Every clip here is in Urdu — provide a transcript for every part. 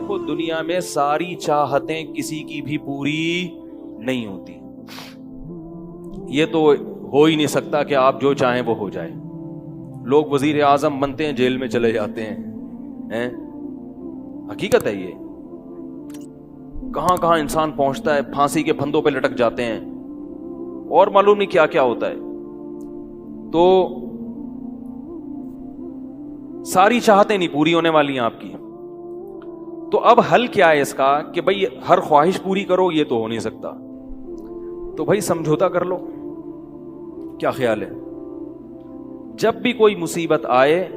دیکھو دنیا میں ساری چاہتیں کسی کی بھی پوری نہیں ہوتی. یہ تو ہو ہی نہیں سکتا کہ آپ جو چاہیں وہ ہو جائے. لوگ وزیر اعظم بنتے ہیں جیل میں چلے جاتے ہیں. حقیقت ہے یہ. کہاں کہاں انسان پہنچتا ہے, پھانسی کے پھندوں پہ لٹک جاتے ہیں اور معلوم نہیں کیا کیا ہوتا ہے. تو ساری چاہتیں نہیں پوری ہونے والی ہیں آپ کی. تو اب حل کیا ہے اس کا کہ بھئی ہر خواہش پوری کرو, یہ تو ہو نہیں سکتا. تو بھئی سمجھوتا کر لو. کیا خیال ہے؟ جب بھی کوئی مصیبت آئے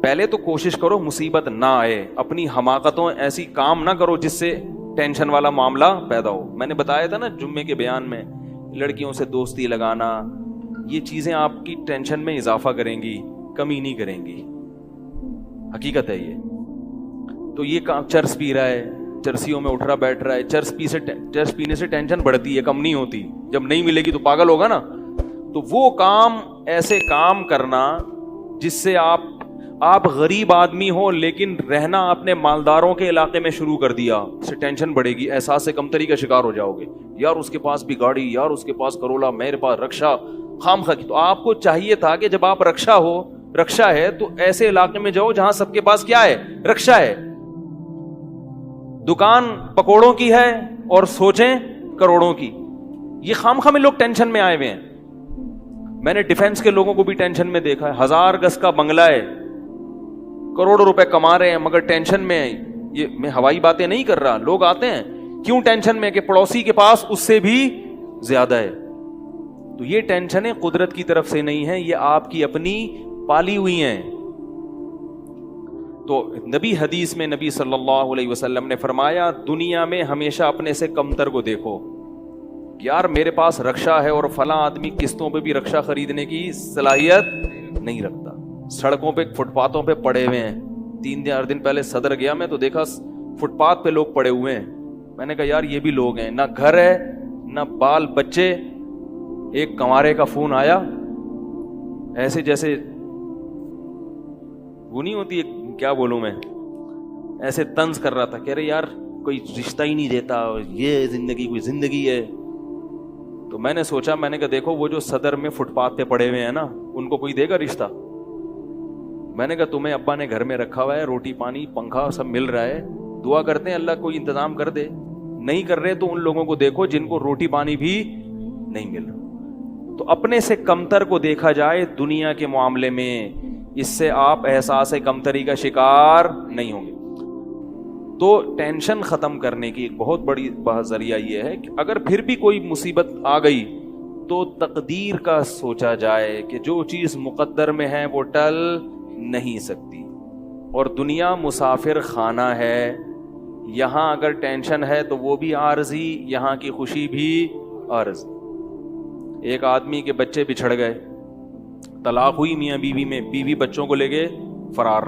پہلے تو کوشش کرو مصیبت نہ آئے. اپنی حماقتوں ایسی کام نہ کرو جس سے ٹینشن والا معاملہ پیدا ہو. میں نے بتایا تھا نا جمعے کے بیان میں, لڑکیوں سے دوستی لگانا, یہ چیزیں آپ کی ٹینشن میں اضافہ کریں گی, کمی نہیں کریں گی. حقیقت ہے یہ. تو یہ چرس پی رہا ہے, چرسیوں میں اٹھ رہا بیٹھ رہا ہے, چرس پینے سے ٹینشن بڑھتی ہے, کم نہیں ہوتی. جب نہیں ملے گی تو پاگل ہوگا نا. تو وہ کام, ایسے کام کرنا جس سے آپ غریب آدمی ہو لیکن رہنا اپنے مالداروں کے علاقے میں شروع کر دیا, اس سے ٹینشن بڑھے گی, احساس کمتری کا شکار ہو جاؤ گے. یار اس کے پاس بھی گاڑی, یار اس کے پاس کرولا, میرے پاس رکشا, خام خواہ. تو آپ کو چاہیے تھا کہ جب آپ رکشا ہے تو ایسے علاقے میں جاؤ جہاں سب کے پاس کیا ہے, رکشا ہے, دکان پکوڑوں کی ہے اور سوچیں کروڑوں کی. یہ خام خواہ میں لوگ ٹینشن میں آئے ہوئے ہیں. میں نے ڈیفنس کے لوگوں کو بھی ٹینشن میں دیکھا ہے. 1000 گز کا بنگلہ ہے, کروڑوں روپے کما رہے ہیں مگر ٹینشن میں. یہ میں ہوائی باتیں نہیں کر رہا. لوگ آتے ہیں کیوں ٹینشن میں کہ پڑوسی کے پاس اس سے بھی زیادہ ہے. تو یہ ٹینشنیں قدرت کی طرف سے نہیں ہیں, یہ آپ کی اپنی پالی ہوئی ہیں. تو حدیث میں نبی صلی اللہ علیہ وسلم نے فرمایا دنیا میں ہمیشہ اپنے سے کمتر کو دیکھو. یار میرے پاس رکشا ہے اور فلاں آدمی قسطوں پہ بھی رکشا خریدنے کی صلاحیت نہیں رکھتا, سڑکوں پہ فٹ پاتھوں پہ پڑے ہوئے ہیں. 3-4 دن پہلے صدر گیا میں تو دیکھا فٹ پاتھ پہ لوگ پڑے ہوئے ہیں. میں نے کہا یار یہ بھی لوگ ہیں, نہ گھر ہے نہ بال بچے. ایک کنوارے کا فون آیا, ایسے جیسے وہ نہیں ہوتی, کیا بولوں میں, ایسے طنز کر رہا تھا. کہہ رہے یار کوئی رشتہ ہی نہیں دیتا, یہ زندگی کوئی زندگی ہے. تو میں نے سوچا, میں نے کہا دیکھو وہ جو صدر میں فٹ پاتھ پہ پڑے ہوئے ہیں نا, ان کو کوئی دے گا رشتہ؟ میں نے کہا تمہیں ابا نے گھر میں رکھا ہوا ہے, روٹی پانی پنکھا سب مل رہا ہے, دعا کرتے ہیں اللہ کوئی انتظام کر دے. نہیں کر رہے تو ان لوگوں کو دیکھو جن کو روٹی پانی بھی نہیں مل رہا. تو اپنے سے کمتر کو دیکھا جائے دنیا کے معاملے میں, اس سے آپ احساس کمتری کا شکار نہیں ہوں گے. تو ٹینشن ختم کرنے کی ایک بہت بڑی ذریعہ یہ ہے کہ اگر پھر بھی کوئی مصیبت آ گئی تو تقدیر کا سوچا جائے کہ جو چیز مقدر میں ہے وہ ٹل نہیں سکتی. اور دنیا مسافر خانہ ہے, یہاں اگر ٹینشن ہے تو وہ بھی عارضی, یہاں کی خوشی بھی عارضی. ایک آدمی کے بچے بچھڑ گئے, طلاق ہوئی میاں بیوی میں, بیوی بچوں کو لے کے فرار.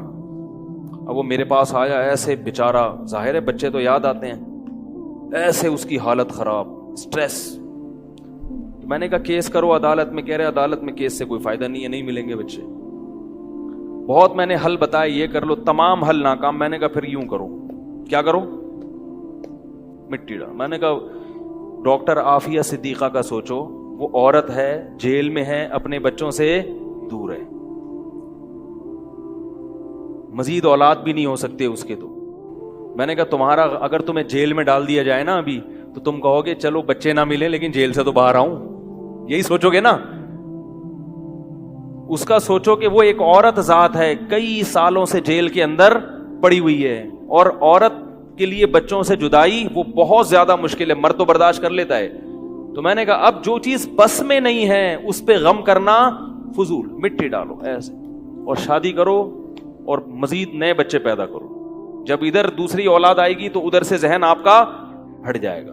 اب وہ میرے پاس آیا, ایسے بیچارہ, ظاہر ہے بچے تو یاد آتے ہیں, ایسے اس کی حالت خراب, سٹریس. تو میں نے کہا کیس کرو عدالت میں. کہہ رہے عدالت میں کیس سے کوئی فائدہ نہیں ہے, نہیں ملیں گے بچے. بہت میں نے حل بتایا, یہ کر لو, تمام حل ناکام. میں نے کہا پھر یوں کرو. کیا کرو؟ مٹی ڈال. میں نے کہا ڈاکٹر عافیہ صدیقہ کا سوچو, وہ عورت ہے, جیل میں ہے, اپنے بچوں سے دور ہے, مزید اولاد بھی نہیں ہو سکتے اس کے. تو میں نے کہا تمہارا اگر تمہیں جیل میں ڈال دیا جائے نا ابھی, تو تم کہو گے چلو بچے نہ ملے لیکن جیل سے تو باہر آؤں, یہی سوچو گے نا. اس کا سوچو کہ وہ ایک عورت ذات ہے, کئی سالوں سے جیل کے اندر پڑی ہوئی ہے, اور عورت کے لیے بچوں سے جدائی وہ بہت زیادہ مشکل ہے, مرد تو برداشت کر لیتا ہے. تو میں نے کہا اب جو چیز بس میں نہیں ہے اس پہ غم کرنا فضول, مٹی ڈالو ایسے, اور شادی کرو اور مزید نئے بچے پیدا کرو. جب ادھر دوسری اولاد آئے گی تو ادھر سے ذہن آپ کا ہٹ جائے گا.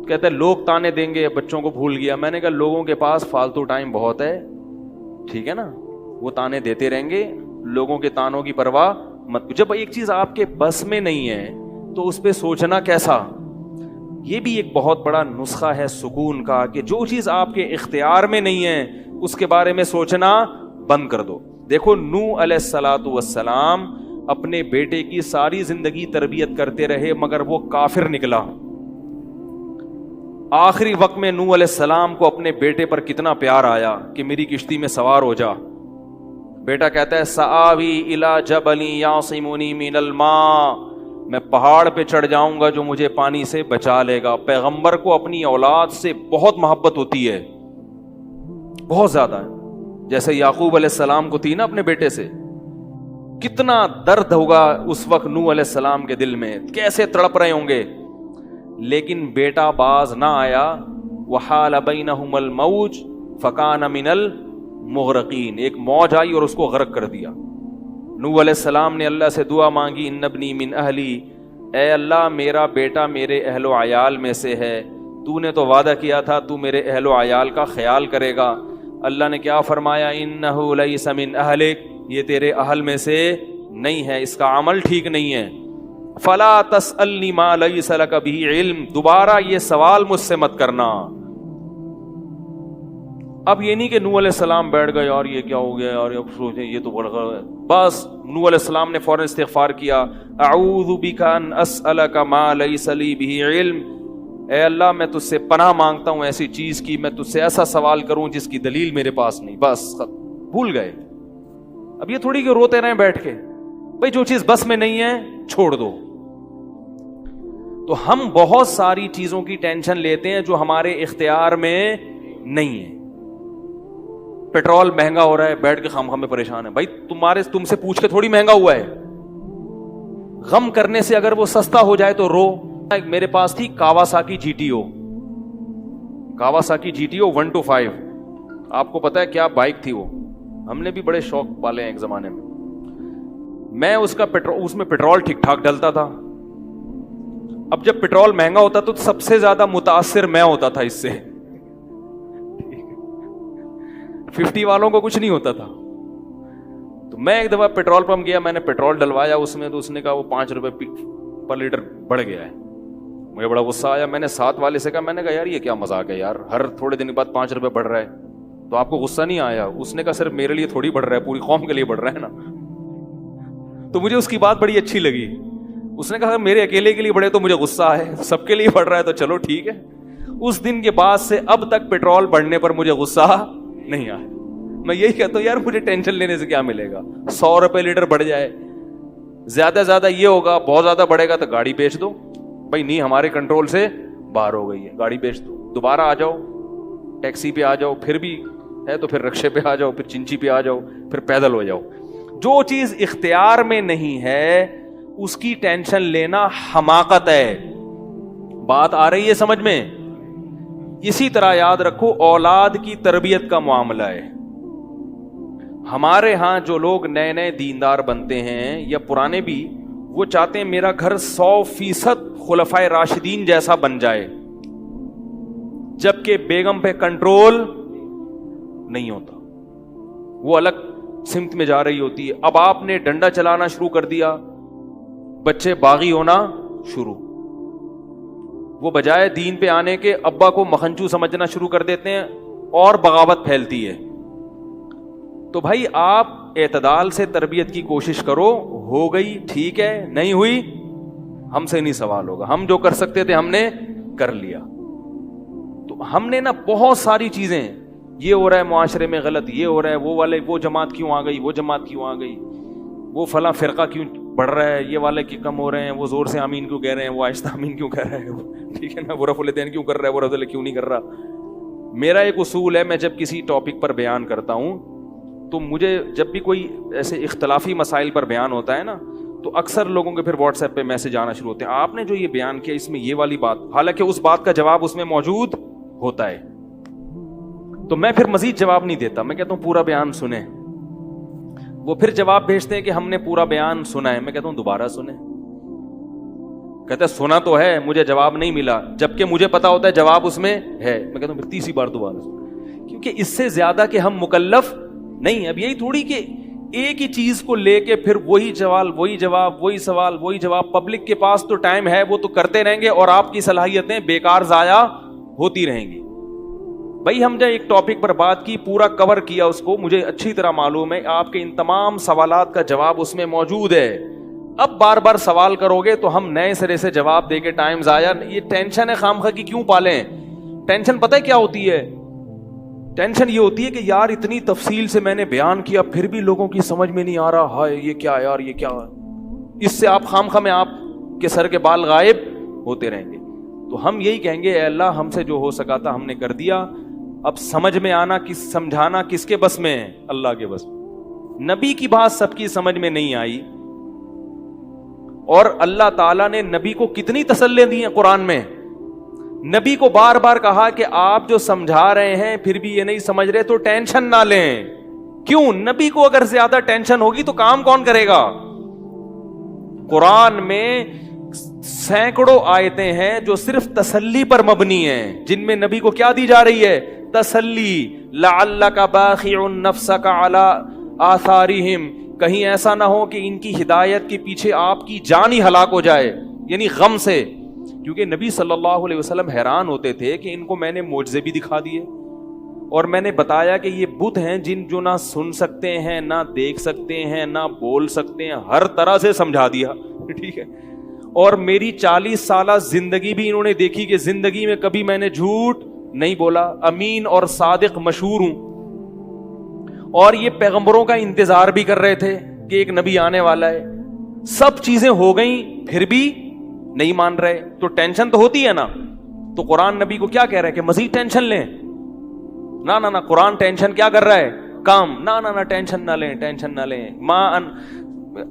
کہتے ہیں لوگ تانے دیں گے, بچوں کو بھول گیا. میں نے کہا لوگوں کے پاس فالتو ٹائم بہت ہے, ٹھیک ہے نا, وہ تانے دیتے رہیں گے, لوگوں کے تانوں کی پرواہ مت. جب ایک چیز آپ کے بس میں نہیں ہے تو اس پہ سوچنا کیسا. یہ بھی ایک بہت بڑا نسخہ ہے سکون کا کہ جو چیز آپ کے اختیار میں نہیں ہے اس کے بارے میں سوچنا بند کر دو. دیکھو نوح علیہ الصلوۃ والسلام اپنے بیٹے کی ساری زندگی تربیت کرتے رہے مگر وہ کافر نکلا. آخری وقت میں نوح علیہ السلام کو اپنے بیٹے پر کتنا پیار آیا کہ میری کشتی میں سوار ہو جا. بیٹا کہتا ہے سآوی الی جبل یعصمنی من الماء، میں پہاڑ پہ چڑھ جاؤں گا جو مجھے پانی سے بچا لے گا. پیغمبر کو اپنی اولاد سے بہت محبت ہوتی ہے، بہت زیادہ ہے. جیسے یعقوب علیہ السلام کو تھی نا اپنے بیٹے سے. کتنا درد ہوگا اس وقت نوح علیہ السلام کے دل میں، کیسے تڑپ رہے ہوں گے. لیکن بیٹا باز نہ آیا. وحال بینہم الموج فکان من المغرقین، ایک موج آئی اور اس کو غرق کر دیا. نوح علیہ السلام نے اللہ سے دعا مانگی ان ابنی من اہلی، اے اللہ میرا بیٹا میرے اہل و عیال میں سے ہے، تو نے تو وعدہ کیا تھا تو میرے اہل و عیال کا خیال کرے گا. اللہ نے کیا فرمایا انہ لیس من اہلک، یہ تیرے اہل میں سے نہیں ہے، اس کا عمل ٹھیک نہیں ہے. فلا تسألنی ما لیس لک بہ علم، دوبارہ یہ سوال مجھ سے مت کرنا. اب یہ نہیں کہ نوح علیہ السلام بیٹھ گئے یار یہ کیا ہو گیا یار اب سوچیں یہ تو بڑھ گیا. بس نوح علیہ السلام نے فوراً استغفار کیا. اعوذ بک ان اسألک ما لیس لی بہ علم، اے اللہ میں تجھ سے پناہ مانگتا ہوں ایسی چیز کی، میں تجھ سے ایسا سوال کروں جس کی دلیل میرے پاس نہیں. بس بھول گئے. اب یہ تھوڑی کہ روتے رہیں بیٹھ کے، بھئی جو چیز بس میں نہیں ہے چھوڑ دو. تو ہم بہت ساری چیزوں کی ٹینشن لیتے ہیں جو ہمارے اختیار میں نہیں ہے. پیٹرول مہنگا ہو رہا ہے، بیٹھ کے خام میں پریشان ہے. بھائی تم سے پوچھ کے تھوڑی مہنگا ہوا ہے. غم کرنے سے اگر وہ سستا ہو جائے تو رو. میرے پاس تھی Kawasaki G T O, Kawasaki G T O 125. آپ کو پتا ہے کیا بائک تھی وہ؟ ہم نے بھی بڑے شوق پالے ہیں ایک زمانے میں. میں اس میں پیٹرول ٹھیک ٹھاک ڈلتا تھا. اب جب پیٹرول مہنگا ہوتا تو سب سے زیادہ متاثر میں ہوتا تھا اس سے. 50 والوں کو کچھ نہیں ہوتا تھا. تو میں ایک دفعہ پیٹرول پمپ گیا، میں نے پیٹرول ڈلوایا اس میں، تو اس نے کہا وہ 5 روپے پر لیٹر بڑھ گیا ہے. مجھے بڑا غصہ آیا. میں نے ساتھ والے سے کہا، میں نے کہا یار یہ کیا مذاق ہے یار، ہر تھوڑے دن کے بعد 5 روپے بڑھ رہا ہے تو آپ کو غصہ نہیں آیا؟ اس نے کہا صرف میرے لیے تھوڑی بڑھ رہا ہے، پوری قوم کے لیے بڑھ رہا ہے نا. تو مجھے اس کی بات بڑی اچھی لگی. اس نے کہا میرے اکیلے کے لیے بڑھے تو مجھے غصہ آئے، سب کے لیے بڑھ رہا ہے تو چلو ٹھیک ہے. اس دن کے بعد سے اب تک پیٹرول بڑھنے پر مجھے غصہ نہیں آیا. میں یہی کہتا ہوں یار مجھے ٹینشن لینے سے کیا ملے گا. 100 روپے لیٹر بڑھ جائے، زیادہ زیادہ یہ ہوگا، بہت زیادہ بڑھے گا تو گاڑی بیچ دو. بھائی نہیں ہمارے کنٹرول سے باہر ہو گئی ہے، گاڑی بیچ دو، دوبارہ آ جاؤ، ٹیکسی پہ آ جاؤ، پھر بھی ہے تو پھر رکشے پہ آ جاؤ، پھر چنچی پہ آ جاؤ، پھر پیدل ہو جاؤ. جو چیز اختیار میں نہیں ہے اس کی ٹینشن لینا حماقت ہے. بات آ رہی ہے سمجھ میں؟ اسی طرح یاد رکھو اولاد کی تربیت کا معاملہ ہے. ہمارے ہاں جو لوگ نئے نئے دیندار بنتے ہیں یا پرانے بھی، وہ چاہتے ہیں میرا گھر 100% خلفائے راشدین جیسا بن جائے، جبکہ بیگم پہ کنٹرول نہیں ہوتا، وہ الگ سمت میں جا رہی ہوتی ہے. اب آپ نے ڈنڈا چلانا شروع کر دیا، بچے باغی ہونا شروع. وہ بجائے دین پہ آنے کے ابا کو مکھنچو سمجھنا شروع کر دیتے ہیں اور بغاوت پھیلتی ہے. تو بھائی آپ اعتدال سے تربیت کی کوشش کرو. ہو گئی ٹھیک ہے، نہیں ہوئی ہم سے نہیں سوال ہوگا، ہم جو کر سکتے تھے ہم نے کر لیا. تو ہم نے نا بہت ساری چیزیں، یہ ہو رہا ہے معاشرے میں غلط، یہ ہو رہا ہے، وہ والے وہ جماعت کیوں آ گئی، وہ جماعت کیوں آ گئی، وہ فلاں فرقہ کیوں بڑھ رہا ہے، یہ والے کی کم ہو رہے ہیں، وہ زور سے آمین کیوں کہہ رہے ہیں، وہ آہستہ آمین کیوں کہہ رہے ہیں، ٹھیک ہے نا، وہ رفع الیدین کیوں کر رہا ہے، وہ رفع الیدین کیوں نہیں کر رہا. میرا ایک اصول ہے، میں جب کسی ٹاپک پر بیان کرتا ہوں تو مجھے جب بھی کوئی ایسے اختلافی مسائل پر بیان ہوتا ہے نا تو اکثر لوگوں کے پھر واٹس ایپ پہ میسج آنا شروع ہوتے ہیں، آپ نے جو یہ بیان کیا اس میں یہ والی بات، حالانکہ اس بات کا جواب اس میں موجود ہوتا ہے. تو میں پھر مزید جواب نہیں دیتا، میں کہتا ہوں پورا بیان سنیں. وہ پھر جواب بھیجتے ہیں کہ ہم نے پورا بیان سنا ہے. میں کہتا ہوں دوبارہ سنیں. کہتا ہے سنا تو ہے، مجھے جواب نہیں ملا، جبکہ مجھے پتا ہوتا ہے جواب اس میں ہے. میں کہتا ہوں پھر تیسری بار دوبارہ سنیں، کیونکہ اس سے زیادہ کہ ہم مکلف نہیں. اب یہی تھوڑی کہ ایک ہی چیز کو لے کے پھر وہی سوال وہی جواب وہی سوال وہی جواب. پبلک کے پاس تو ٹائم ہے، وہ تو کرتے رہیں گے اور آپ کی صلاحیتیں بیکار ضائع ہوتی رہیں گی. بھائی ہم جب ایک ٹاپک پر بات کی، پورا کور کیا اس کو، مجھے اچھی طرح معلوم ہے آپ کے ان تمام سوالات کا جواب اس میں موجود ہے. اب بار بار سوال کرو گے تو ہم نئے سرے سے جواب دے کے ٹائم ضائع. یہ ٹینشن ہے خامخواہ کی کیوں پالیں؟ ٹینشن پتہ ہے کیا ہوتی ہے؟ ٹینشن یہ ہوتی ہے کہ یار اتنی تفصیل سے میں نے بیان کیا پھر بھی لوگوں کی سمجھ میں نہیں آ رہا. ہائے یہ کیا یار، یہ کیا؟ اس سے آپ خامخواہ میں آپ کے سر کے بال غائب ہوتے رہیں گے. تو ہم یہی کہیں گے اے اللہ ہم سے جو ہو سکا تھا ہم نے کر دیا. اب سمجھ میں آنا سمجھانا کس کے بس میں ہے؟ اللہ کے بس. نبی کی بات سب کی سمجھ میں نہیں آئی، اور اللہ تعالیٰ نے نبی کو کتنی تسلی دی ہیں قرآن میں. نبی کو بار بار کہا کہ آپ جو سمجھا رہے ہیں پھر بھی یہ نہیں سمجھ رہے تو ٹینشن نہ لیں. کیوں؟ نبی کو اگر زیادہ ٹینشن ہوگی تو کام کون کرے گا؟ قرآن میں سینکڑوں آیتیں ہیں جو صرف تسلی پر مبنی ہیں، جن میں نبی کو کیا دی جا رہی ہے؟ تسلی. لعلک باخع نفسک علی آثارہم، کہیں ایسا نہ ہو کہ ان کی ہدایت کے پیچھے آپ کی جان ہی ہلاک ہو جائے، یعنی غم سے. کیونکہ نبی صلی اللہ علیہ وسلم حیران ہوتے تھے کہ ان کو میں نے معجزے بھی دکھا دیے اور میں نے بتایا کہ یہ بت ہیں جن جو نہ سن سکتے ہیں، نہ دیکھ سکتے ہیں، نہ بول سکتے ہیں، ہر طرح سے سمجھا دیا. ٹھیک ہے. اور میری 40 سالہ زندگی بھی انہوں نے دیکھی کہ زندگی میں کبھی میں نے جھوٹ نہیں بولا، امین اور صادق مشہور ہوں. اور یہ پیغمبروں کا انتظار بھی کر رہے تھے کہ ایک نبی آنے والا ہے. سب چیزیں ہو گئیں پھر بھی نہیں مان رہے تو ٹینشن تو ہوتی ہے نا. تو قرآن نبی کو کیا کہہ رہا ہے کہ مزید ٹینشن لیں؟ نہ قرآن ٹینشن کیا کر رہا ہے؟ کام. نہ ٹینشن نہ لیں، ٹینشن نہ لیں. ما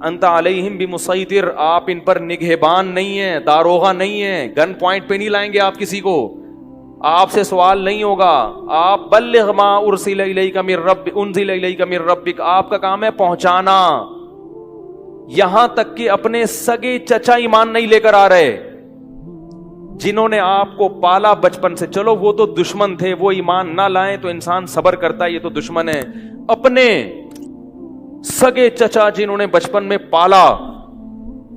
انت علیہم بمسیطر، آپ ان پر نگہبان نہیں ہیں، داروغہ نہیں ہیں، گن پوائنٹ پہ نہیں لائیں گے آپ کسی کو، آپ سے سوال نہیں ہوگا. آپ بلغ ما ارسل الیک من ربک، آپ کا کام ہے پہنچانا. یہاں تک کہ اپنے سگے چچا ایمان نہیں لے کر آ رہے جنہوں نے آپ کو پالا بچپن سے. چلو وہ تو دشمن تھے، وہ ایمان نہ لائیں تو انسان صبر کرتا ہے، یہ تو دشمن ہے. اپنے سگے چچا جنہوں نے بچپن میں پالا،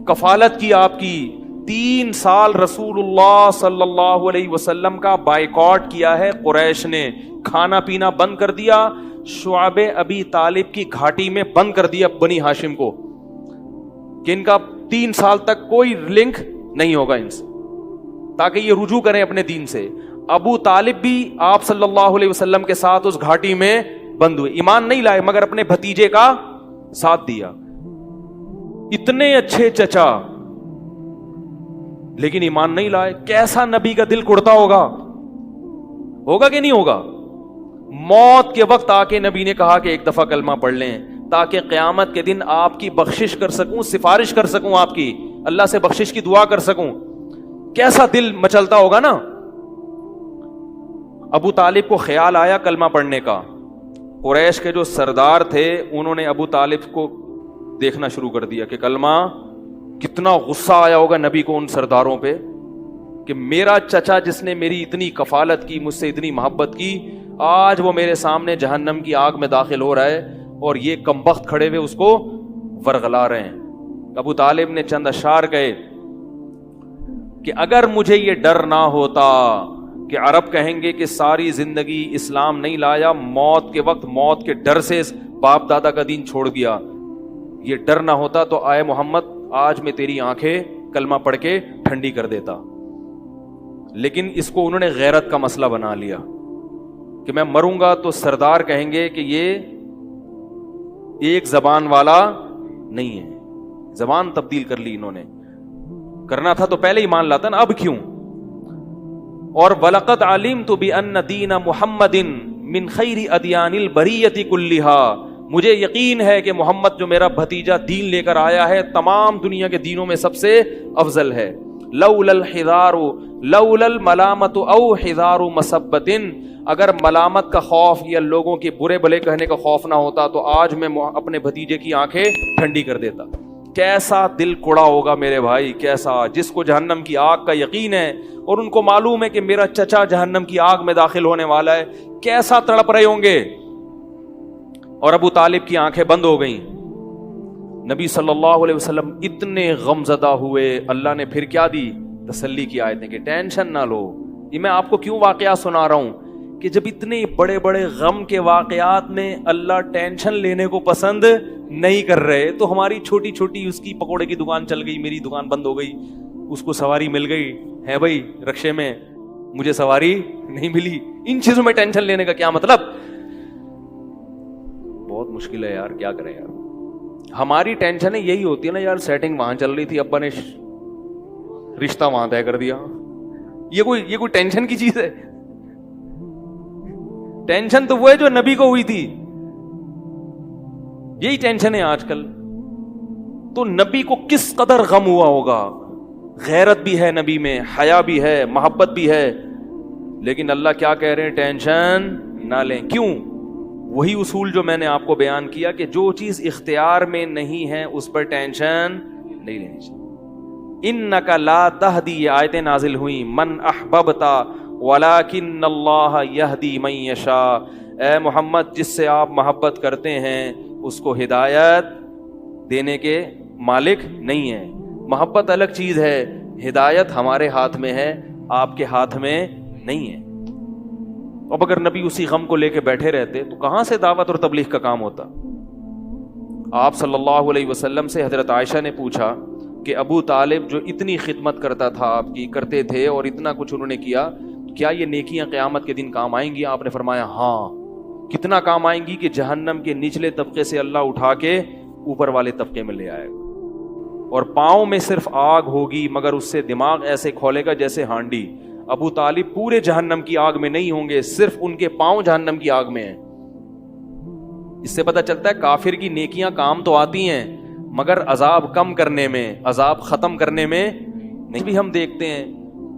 کفالت کی آپ کی، 3 سال رسول اللہ صلی اللہ علیہ وسلم کا بائیکاٹ کیا ہے قریش نے، کھانا پینا بند کر دیا، شعب ابی طالب کی گھاٹی میں بند کر دیا بنی ہاشم کو کہ ان کا 3 سال تک کوئی لنک نہیں ہوگا ان سے، تاکہ یہ رجوع کریں اپنے دین سے. ابو طالب بھی آپ صلی اللہ علیہ وسلم کے ساتھ اس گھاٹی میں بند ہوئے، ایمان نہیں لائے مگر اپنے بھتیجے کا ساتھ دیا. اتنے اچھے چچا لیکن ایمان نہیں لائے. کیسا نبی کا دل کڑتا ہوگا کہ نہیں ہوگا؟ موت کے وقت آ کے نبی نے کہا کہ ایک دفعہ کلمہ پڑھ لیں تاکہ قیامت کے دن آپ کی بخشش کر سکوں، سفارش کر سکوں، آپ کی اللہ سے بخشش کی دعا کر سکوں. کیسا دل مچلتا ہوگا نا. ابو طالب کو خیال آیا کلمہ پڑھنے کا. قریش کے جو سردار تھے انہوں نے ابو طالب کو دیکھنا شروع کر دیا کہ کلمہ. کتنا غصہ آیا ہوگا نبی کو ان سرداروں پہ کہ میرا چچا جس نے میری اتنی کفالت کی، مجھ سے اتنی محبت کی، آج وہ میرے سامنے جہنم کی آگ میں داخل ہو رہا ہے اور یہ کمبخت کھڑے ہوئے اس کو ورغلا رہے ہیں. ابو طالب نے چند اشعار کہے کہ اگر مجھے یہ ڈر نہ ہوتا کہ عرب کہیں گے کہ ساری زندگی اسلام نہیں لایا، موت کے وقت موت کے ڈر سے باپ دادا کا دین چھوڑ دیا، یہ ڈر نہ ہوتا تو آئے محمد آج میں تیری آنکھیں کلمہ پڑھ کے ٹھنڈی کر دیتا. لیکن اس کو انہوں نے غیرت کا مسئلہ بنا لیا کہ میں مروں گا تو سردار کہیں گے کہ یہ ایک زبان والا نہیں ہے. زبان تبدیل کر لی انہوں نے. کرنا تھا تو پہلے ایمان لاتا نا، اب کیوں؟ اور وَلَقَدْ عَلِمْتُ بِأَنَّ دِينَ مُحَمَّدٍ مِّن خَيْرِ أَدْيَانِ الْبَرِيَّةِ كُلِّهَا، مجھے یقین ہے کہ محمد جو میرا بھتیجا دین لے کر آیا ہے تمام دنیا کے دینوں میں سب سے افضل ہے. لولا الحذار لولا الملامت او حذار مسبت، اگر ملامت کا خوف یا لوگوں کے برے بھلے کہنے کا خوف نہ ہوتا تو آج میں اپنے بھتیجے کی آنکھیں ٹھنڈی کر دیتا. کیسا دل کوڑا ہوگا میرے بھائی، کیسا، جس کو جہنم کی آگ کا یقین ہے اور ان کو معلوم ہے کہ میرا چچا جہنم کی آگ میں داخل ہونے والا ہے، کیسا تڑپ رہے ہوں گے. اور ابو طالب کی آنکھیں بند ہو گئیں. نبی صلی اللہ علیہ وسلم اتنے غم زدہ ہوئے. اللہ نے پھر کیا دی؟ تسلی کی آیتیں کہ ٹینشن نہ لو. یہ میں آپ کو کیوں واقعہ سنا رہا ہوں کہ جب اتنے بڑے بڑے غم کے واقعات میں اللہ ٹینشن لینے کو پسند نہیں کر رہے، تو ہماری چھوٹی چھوٹی، اس کی پکوڑے کی دکان چل گئی، میری دکان بند ہو گئی، اس کو سواری مل گئی ہے بھائی رکشے میں، مجھے سواری نہیں ملی، ان چیزوں میں ٹینشن لینے کا کیا مطلب؟ بہت مشکل ہے یار، کیا کریں یار. ہماری ٹینشن یہی ہوتی ہے نا یار، سیٹنگ وہاں چل رہی تھی، ابا نے رشتہ وہاں طے کر دیا، یہ کوئی ٹینشن کی چیز ہے؟ ٹینشن تو وہ ہے جو نبی کو ہوئی تھی، یہی ٹینشن ہے آج کل. تو نبی کو کس قدر غم ہوا ہوگا، غیرت بھی ہے نبی میں، حیا بھی ہے، محبت بھی ہے، لیکن اللہ کیا کہہ رہے ہیں؟ ٹینشن نہ لیں. کیوں؟ وہی اصول جو میں نے آپ کو بیان کیا کہ جو چیز اختیار میں نہیں ہے اس پر ٹینشن نہیں لینی چاہیے. انک لا تہدی، یہ آیتیں نازل ہوئیں، من احببت ولکن اللہ یہدی من یشاء. اے محمد، جس سے آپ محبت کرتے ہیں اس کو ہدایت دینے کے مالک نہیں ہے. محبت الگ چیز ہے، ہدایت ہمارے ہاتھ میں ہے، آپ کے ہاتھ میں نہیں ہے. اب اگر نبی اسی غم کو لے کے بیٹھے رہتے تو کہاں سے دعوت اور تبلیغ کا کام ہوتا؟ آپ صلی اللہ علیہ وسلم سے حضرت عائشہ نے پوچھا کہ ابو طالب جو اتنی خدمت کرتا تھا، آپ کی کرتے تھے اور اتنا کچھ انہوں نے کیا، کیا یہ نیکیاں قیامت کے دن کام آئیں گی؟ آپ نے فرمایا ہاں. کتنا کام آئیں گی کہ جہنم کے نچلے طبقے سے اللہ اٹھا کے اوپر والے طبقے میں لے آئے گا، اور پاؤں میں صرف آگ ہوگی مگر اس سے دماغ ایسے کھولے گا جیسے ہانڈی. ابو طالب پورے جہنم کی آگ میں نہیں ہوں گے، صرف ان کے پاؤں جہنم کی آگ میں ہیں. اس سے پتہ چلتا ہے کافر کی نیکیاں کام تو آتی ہیں مگر عذاب کم کرنے میں، عذاب ختم کرنے میں نہیں. بھی ہم دیکھتے ہیں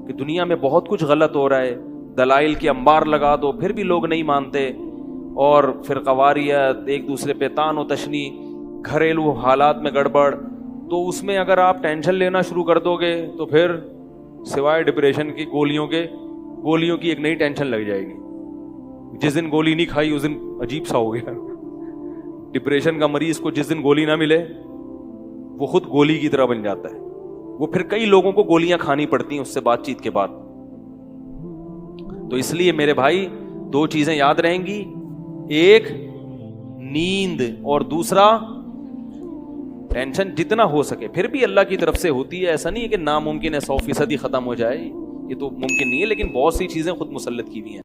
کہ دنیا میں بہت کچھ غلط ہو رہا ہے، دلائل کے انبار لگا دو پھر بھی لوگ نہیں مانتے، اور فرقواریت، ایک دوسرے پہ طعن و تشنی، گھریلو حالات میں گڑبڑ. تو اس میں اگر آپ ٹینشن لینا شروع کر دو گے تو پھر سوائے ڈپریشن کی گولیوں کی ایک نئی ٹینشن لگ جائے گی. جس دن گولی نہیں کھائی اس دن عجیب سا ہو گیا. ڈپریشن کا مریض کو جس دن گولی نہ ملے وہ خود گولی کی طرح بن جاتا ہے، وہ پھر کئی لوگوں کو گولیاں کھانی پڑتی ہیں اس سے بات چیت کے بعد. تو اس لیے میرے بھائی دو چیزیں یاد رہیں گی، ایک نیند اور دوسرا ٹینشن. جتنا ہو سکے، پھر بھی اللہ کی طرف سے ہوتی ہے، ایسا نہیں ہے کہ ناممکن ہے 100% ختم ہو جائے، یہ تو ممکن نہیں ہے، لیکن بہت سی چیزیں خود مسلط کی ہوئی ہیں.